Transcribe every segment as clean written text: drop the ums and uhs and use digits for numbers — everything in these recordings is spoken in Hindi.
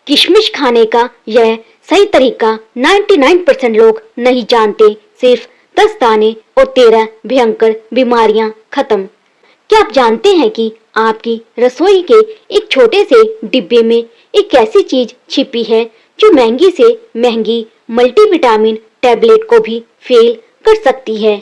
किशमिश खाने का यह सही तरीका 99% लोग नहीं जानते। सिर्फ 10 दाने और 13 भयंकर बीमारियां खत्म। क्या आप जानते हैं कि आपकी रसोई के एक छोटे से डिब्बे में एक ऐसी चीज छिपी है जो महंगी से महंगी मल्टीविटामिन टैबलेट को भी फेल कर सकती है।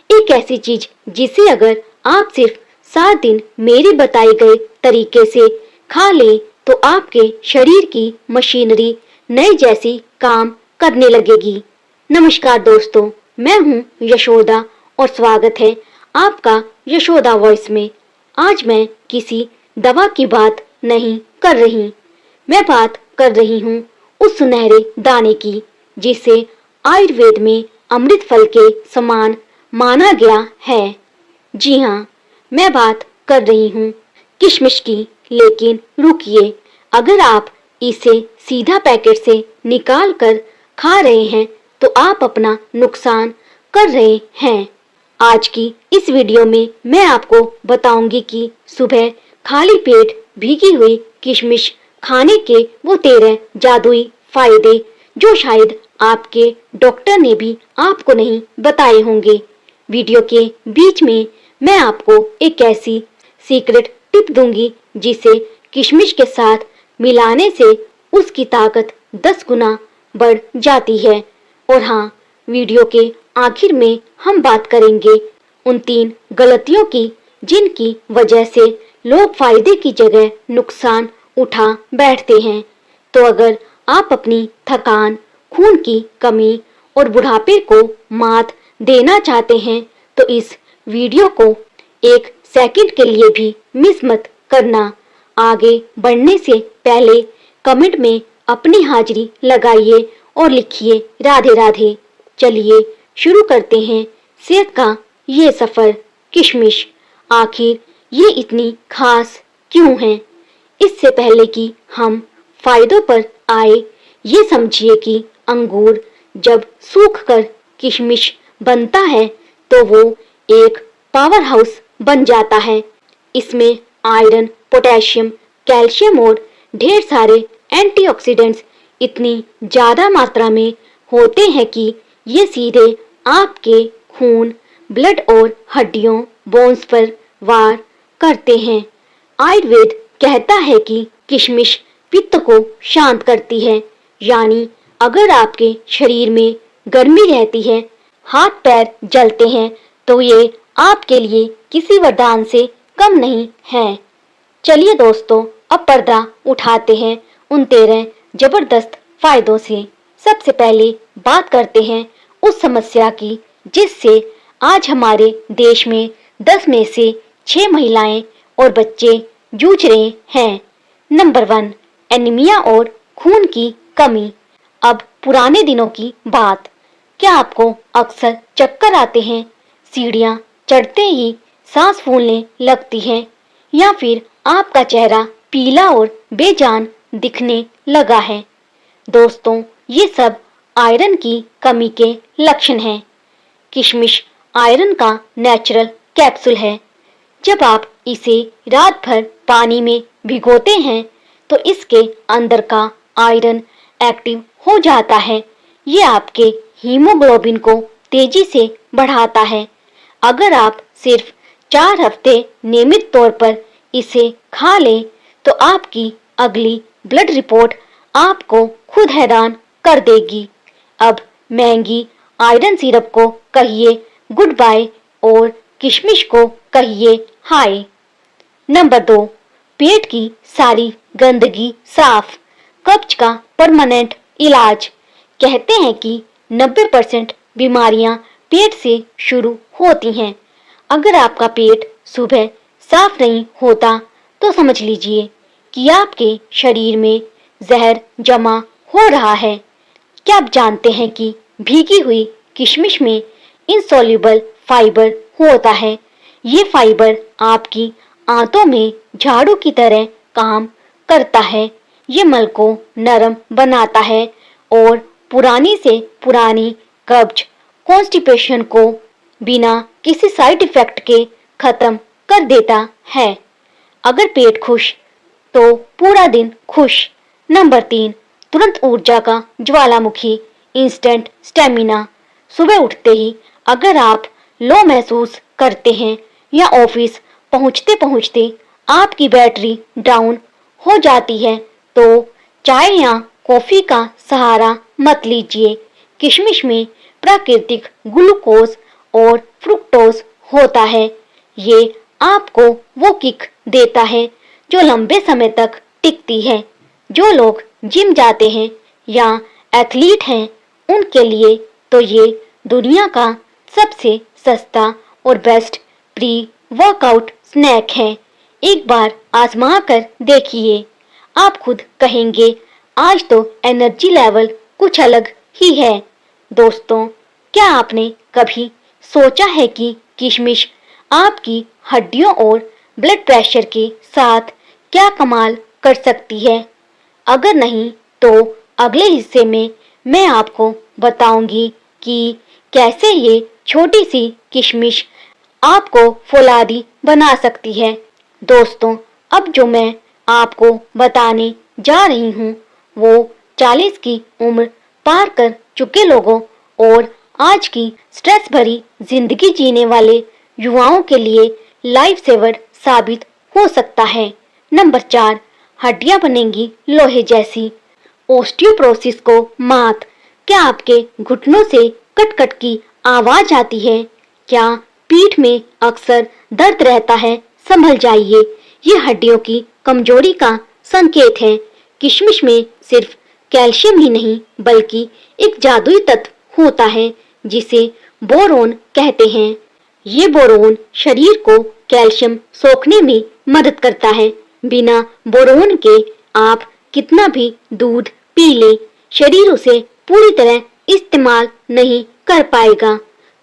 एक ऐसी चीज जिसे अगर आप सिर्फ 7 दिन मेरे बताए गए तरीके से खा ले तो आपके शरीर की मशीनरी नए जैसी काम करने लगेगी। नमस्कार दोस्तों, मैं हूँ यशोदा और स्वागत है आपका यशोदा वॉइस में। आज मैं किसी दवा की बात नहीं कर रही, मैं बात कर रही हूँ उस सुनहरे दाने की जिसे आयुर्वेद में अमृत फल के समान माना गया है। जी हाँ, मैं बात कर रही हूँ किशमिश की। लेकिन रुकिए, अगर आप इसे सीधा पैकेट से निकाल कर खा रहे हैं तो आप अपना नुकसान कर रहे हैं। आज की इस वीडियो में मैं आपको बताऊंगी कि सुबह खाली पेट भीगी हुई किशमिश खाने के वो 13 जादुई फायदे जो शायद आपके डॉक्टर ने भी आपको नहीं बताए होंगे। वीडियो के बीच में मैं आपको एक ऐसी सीक्रेट टिप दूंगी जिसे किशमिश के साथ मिलाने से उसकी ताकत 10 गुना बढ़ जाती है। और हाँ, वीडियो के आखिर में हम बात करेंगे उन 3 गलतियों की जिनकी वजह से लोग फायदे की जगह नुकसान उठा बैठते हैं। तो अगर आप अपनी थकान, खून की कमी और बुढ़ापे को मात देना चाहते हैं तो इस वीडियो को 1 सेकंड के लिए भी मिस मत करना। आगे बढ़ने से पहले कमेंट में अपनी हाजिरी लगाइए और लिखिए राधे राधे। चलिए शुरू करते हैं सेहत का ये सफर। किशमिश आखिर ये इतनी खास क्यों है? इससे पहले कि हम फायदों पर आए, ये समझिए कि अंगूर जब सूख कर किशमिश बनता है तो वो एक पावर हाउस बन जाता है। इसमें आयरन, पोटेशियम, कैल्शियम और ढेर सारे एंटीऑक्सीडेंट्स इतनी ज्यादा मात्रा में होते हैं कि ये सीधे आपके खून, ब्लड और हड्डियों, बोन्स पर वार करते हैं। आयुर्वेद कहता है कि किशमिश पित्त को शांत करती है, यानी अगर आपके शरीर में गर्मी रहती है, हाथ पैर जलते हैं, तो ये आपके लिए किसी वरदान से कम नहीं है। चलिए दोस्तों, अब पर्दा उठाते हैं उन 13 जबरदस्त फायदों से। सबसे पहले बात करते हैं उस समस्या की जिससे आज हमारे देश में 10 में से 6 महिलाएं और बच्चे जूझ रहे हैं। नंबर 1, एनीमिया और खून की कमी। अब पुराने दिनों की बात। क्या आपको अक्सर चक्कर आते हैं, सीढ़ियां चढ़ते ही सांस फूलने लगती है, या फिर आपका चेहरा पीला और बेजान दिखने लगा है? दोस्तों, ये सब आयरन की कमी के लक्षण हैं। किशमिश आयरन का नेचुरल कैप्सूल है। जब आप इसे रात भर पानी में भिगोते हैं तो इसके अंदर का आयरन एक्टिव हो जाता है। ये आपके हीमोग्लोबिन को तेजी से बढ़ाता है। अगर आप सिर्फ 4 हफ्ते नियमित तौर पर इसे खा लें तो आपकी अगली ब्लड रिपोर्ट आपको खुद हैरान कर देगी। अब महंगी आयरन सिरप को कहिए गुड बाय और किशमिश को कहिए हाय। नंबर 2, पेट की सारी गंदगी साफ। कब्ज का परमानेंट इलाज। कहते हैं कि 90% बीमारियां पेट से शुरू होती हैं। अगर आपका पेट सुबह साफ नहीं होता तो समझ लीजिए कि आपके शरीर में जहर जमा हो रहा है। क्या आप जानते हैं कि भीगी हुई किशमिश में इनसॉल्युबल फाइबर होता है? ये फाइबर आपकी आंतों में झाड़ू की तरह काम करता है। ये मल को नरम बनाता है और पुरानी से पुरानी कब्ज, कॉन्स्टिपेशन को बिना किसी साइड इफेक्ट के खत्म कर देता है। अगर पेट खुश तो पूरा दिन खुश। नंबर 3, तुरंत ऊर्जा का ज्वालामुखी, इंस्टेंट स्टेमिना। सुबह उठते ही अगर आप लो महसूस करते हैं या ऑफिस पहुंचते पहुंचते आपकी बैटरी डाउन हो जाती है, तो चाय या कॉफी का सहारा मत लीजिए। किशमिश में प्राकृतिक ग्लूकोज और फ्रुक्टोज होता है। ये आपको वो किक देता है जो लंबे समय तक टिकती है। जो लोग जिम जाते हैं या एथलीट हैं, उनके लिए तो ये दुनिया का सबसे सस्ता और बेस्ट प्री वर्कआउट स्नैक है। एक बार आजमा कर देखिए, आप खुद कहेंगे आज तो एनर्जी लेवल कुछ अलग ही है। दोस्तों, क्या आपने कभी सोचा है कि किशमिश आपकी हड्डियों और ब्लड प्रेशर के साथ क्या कमाल कर सकती है? अगर नहीं, तो अगले हिस्से में मैं आपको बताऊंगी कि कैसे ये छोटी सी किशमिश आपको फौलादी बना सकती है। दोस्तों, अब जो मैं आपको बताने जा रही हूँ वो 40 की उम्र पार कर चुके लोगों और आज की स्ट्रेस भरी जिंदगी जीने वाले युवाओं के लिए लाइफ सेवर साबित हो सकता है। नंबर 4, हड्डियां बनेंगी लोहे जैसी। ओस्टियोप्रोसिस को मात। क्या आपके घुटनों से कट कट की आवाज आती है? क्या पीठ में अक्सर दर्द रहता है? संभल जाइए, ये हड्डियों की कमजोरी का संकेत है। किशमिश में सिर्फ कैल्शियम ही नहीं बल्कि एक जादुई तत्व होता है जिसे बोरोन कहते हैं। ये बोरोन शरीर को कैल्शियम सोखने में मदद करता है। बिना बोरोन के आप कितना भी दूध पी लें, शरीर उसे पूरी तरह इस्तेमाल नहीं कर पाएगा।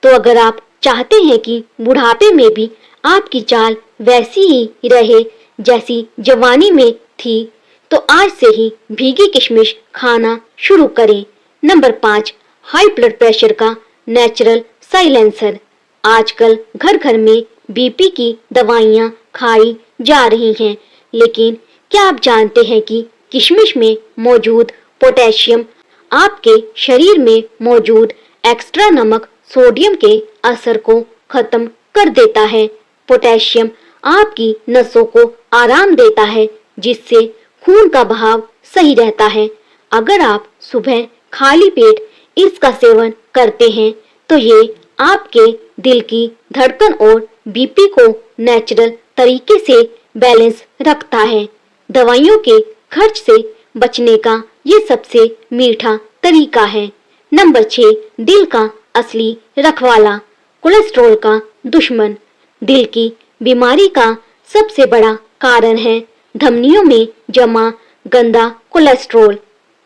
तो अगर आप चाहते हैं कि बुढ़ापे में भी आपकी चाल वैसी ही रहे जैसी जवानी में थी, तो आज से ही भीगी किशमिश खाना शुरू करें। नंबर 5, हाई ब्लड प्रेशर का नेचुरल साइलेंसर। आजकल घर घर में बीपी की दवाइयाँ खाई जा रही हैं, लेकिन क्या आप जानते हैं कि किशमिश में मौजूद पोटेशियम आपके शरीर में मौजूद एक्स्ट्रा नमक सोडियम के असर को खत्म कर देता है। पोटेशियम आपकी नसों को आराम देता है, जिससे खून का बहाव सही रहता है। अगर आप सुबह खाली पेट इसका सेवन करते हैं, तो ये आपके दिल की धड़कन और बीपी को नेचुरल तरीके से बैलेंस रखता है। दवाइयों के खर्च से बचने का ये सबसे मीठा तरीका है। नंबर 6, दिल का असली रखवाला, कोलेस्ट्रॉल का दुश्मन। दिल की बीमारी का सबसे बड़ा कारण है धमनियों में जमा गंदा कोलेस्ट्रॉल।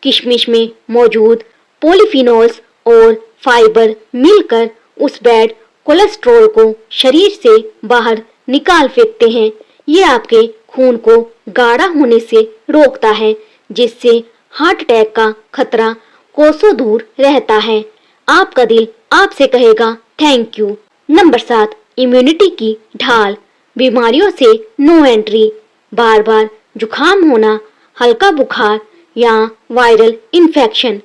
किशमिश में मौजूद पॉलीफिनोल्स और फाइबर मिलकर उस बैड कोलेस्ट्रॉल को शरीर से बाहर निकाल फेंकते हैं। ये आपके खून को गाढ़ा होने से रोकता है, जिससे हार्ट अटैक का खतरा कोसों दूर रहता है। आपका दिल आपसे कहेगा थैंक यू। नंबर 7, इम्यूनिटी की ढाल, बीमारियों से नो एंट्री। बार बार जुखाम होना, हल्का बुखार या वायरल इन्फेक्शन,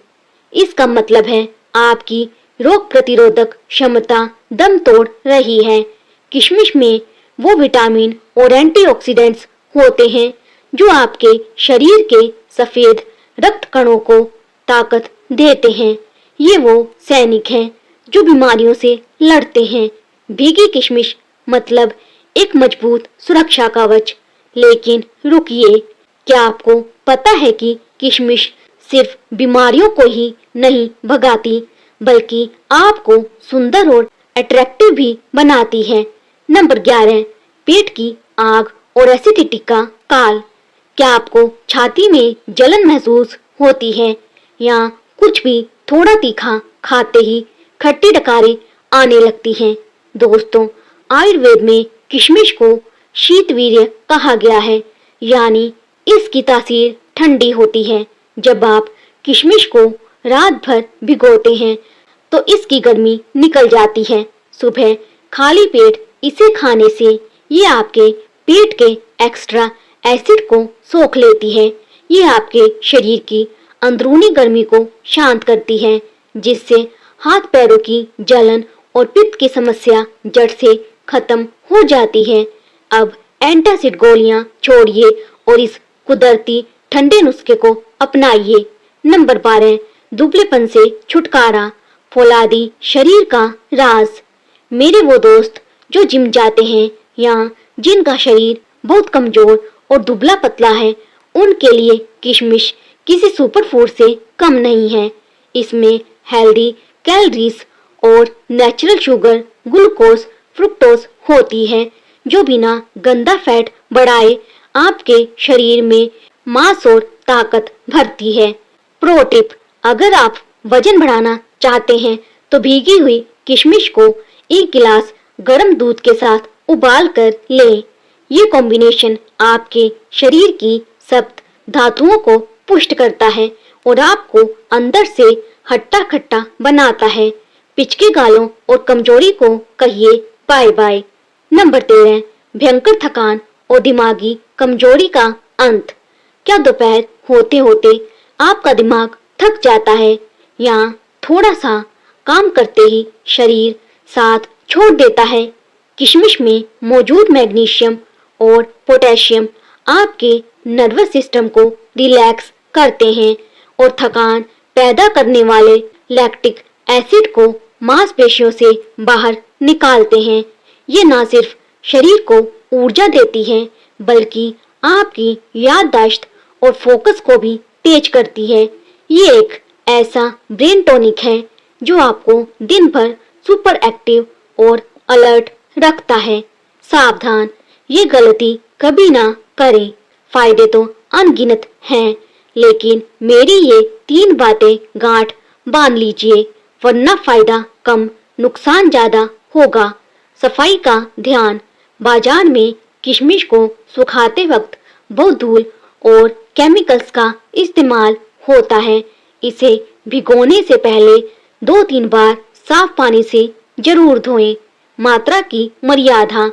इसका मतलब है आपकी रोग प्रतिरोधक क्षमता दम तोड़ रही है। किशमिश में वो विटामिन और एंटीऑक्सीडेंट्स होते हैं जो आपके शरीर के सफेद रक्त कणों को ताकत देते हैं। ये वो सैनिक हैं जो बीमारियों से लड़ते हैं। भीगी किशमिश मतलब एक मजबूत सुरक्षा कवच। लेकिन रुकिए, क्या आपको पता है कि किशमिश सिर्फ बीमारियों को ही नहीं भगाती, बल्कि आपको सुंदर और अट्रैक्टिव भी बनाती है। नंबर 11, पेट की आग और एसिडिटी का काल। क्या आपको छाती में जलन महसूस होती है या कुछ भी थोड़ा तीखा खाते ही खट्टी डकारें आने लगती हैं? दोस्तों, आयुर्वेद में किशमिश को शीतवीर्य कहा गया है, यानी इसकी तासीर ठंडी होती है। जब आप किशमिश को रात भर भिगोते हैं तो इसकी गर्मी निकल जाती है। सुबह खाली पेट इसे खाने से ये आपके पेट के एक्स्ट्रा एसिड को सोख लेती है। ये आपके शरीर की अंदरूनी गर्मी को शांत करती है, जिससे हाथ पैरों की जलन और पित्त की समस्या जड़ से खत्म हो जाती है। अब एंटासिड गोलियां छोड़िए और इस कुदरती ठंडे नुस्खे को अपनाइए। नंबर 12, दुबलेपन से छुटकारा, फौलादी शरीर का राज। मेरे वो दोस्त जो जिम जाते हैं या जिनका शरीर बहुत कमजोर और दुबला पतला है, उनके लिए किशमिश किसी सुपर फूड से कम नहीं है। इसमें हेल्दी कैलोरीज और नेचुरल शुगर, ग्लूकोज, फ्रुक्टोज होती है, जो बिना गंदा फैट बढ़ाए आपके शरीर में मांस और ताकत भरती है। प्रो टिप, अगर आप वजन बढ़ाना चाहते हैं तो भीगी हुई किशमिश को 1 गिलास गर्म दूध के साथ उबाल कर लें। ये कॉम्बिनेशन आपके शरीर की सप्त धातुओं को पुष्ट करता है और आपको अंदर से हट्टा खट्टा बनाता है। पिचके गालों और कमजोरी को कहिए बाय बाय। नंबर 13, भयंकर थकान और दिमागी कमजोरी का अंत। क्या दोपहर होते होते आपका दिमाग थक जाता है या थोड़ा सा काम करते ही शरीर साथ छोड़ देता है? किशमिश में मौजूद मैग्नीशियम और पोटेशियम आपके नर्वस सिस्टम को रिलैक्स करते हैं और थकान पैदा करने वाले लैक्टिक एसिड को मांसपेशियों से बाहर निकालते हैं। ये न सिर्फ शरीर को ऊर्जा देती है, बल्कि आपकी याददाश्त और फोकस को भी तेज करती है। ये एक ऐसा ब्रेन टॉनिक है जो आपको दिन भर सुपर एक्टिव और अलर्ट रखता है। सावधान, ये गलती कभी ना करें। फायदे तो अनगिनत हैं, लेकिन मेरी ये 3 बातें गांठ बांध लीजिए, वरना फायदा कम नुकसान ज्यादा होगा। सफाई का ध्यान, बाजार में किशमिश को सुखाते वक्त बहुत धूल और केमिकल्स का इस्तेमाल होता है। इसे भिगोने से पहले 2-3 बार साफ पानी से जरूर धोएं। मात्रा की मर्यादा,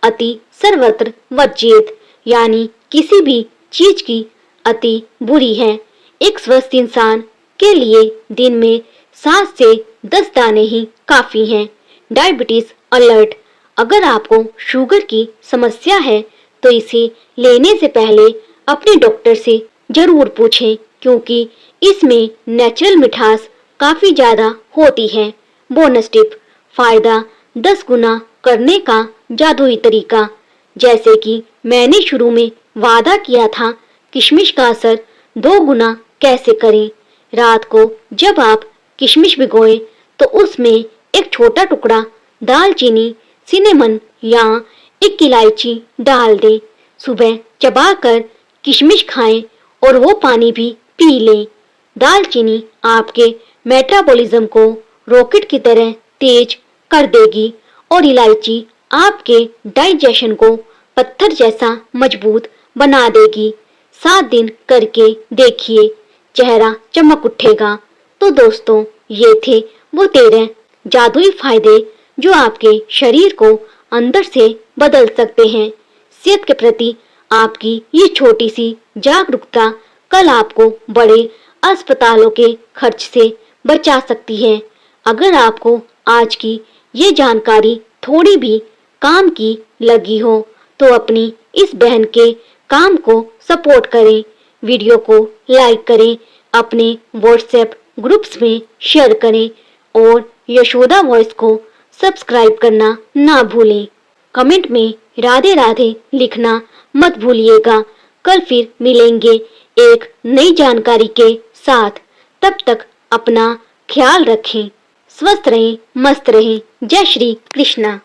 अति सर्वत्र वर्जित, यानी किसी भी चीज की अति बुरी है। एक स्वस्थ इंसान के लिए दिन में 7 से 10 दाने ही काफी हैं। डायबिटीज अलर्ट, अगर आपको शुगर की समस्या है तो इसे लेने से पहले अपने डॉक्टर से जरूर पूछें, क्योंकि इसमें नेचुरल मिठास काफी ज्यादा होती है। बोनस टिप, फायदा 10 गुना करने का जादुई तरीका। जैसे कि मैंने शुरू में वादा किया था, किशमिश का असर 2 गुना कैसे करें। रात को जब आप किशमिश भिगोएं तो उसमें एक छोटा टुकड़ा दालचीनी, सिनेमन या 1 इलायची डाल दें। सुबह चबाकर किशमिश खाएं और वो पानी भी पी लें। दालचीनी आपके मेटाबॉलिज्म को रॉकेट की तरह तेज कर देगी और इलायची आपके डाइजेशन को पत्थर जैसा मजबूत बना देगी। 7 दिन करके देखिए, चेहरा चमक उठेगा। तो दोस्तों, ये थे वो 13 जादुई फायदे जो आपके शरीर को अंदर से बदल सकते हैं। सेहत के प्रति आपकी ये छोटी सी जागरूकता कल आपको बड़े अस्पतालों के खर्च से बचा सकती है। अगर आपको आज की ये जानकारी थोड़ी भी काम की लगी हो तो अपनी इस बहन के काम को सपोर्ट करें, वीडियो को लाइक करें, अपने व्हाट्सएप ग्रुप्स में शेयर करें और यशोदा वॉइस को सब्सक्राइब करना ना भूलें। कमेंट में राधे राधे लिखना मत भूलिएगा। कल फिर मिलेंगे एक नई जानकारी के साथ। तब तक अपना ख्याल रखें, स्वस्थ रहें, मस्त रहें। जय श्री कृष्णा।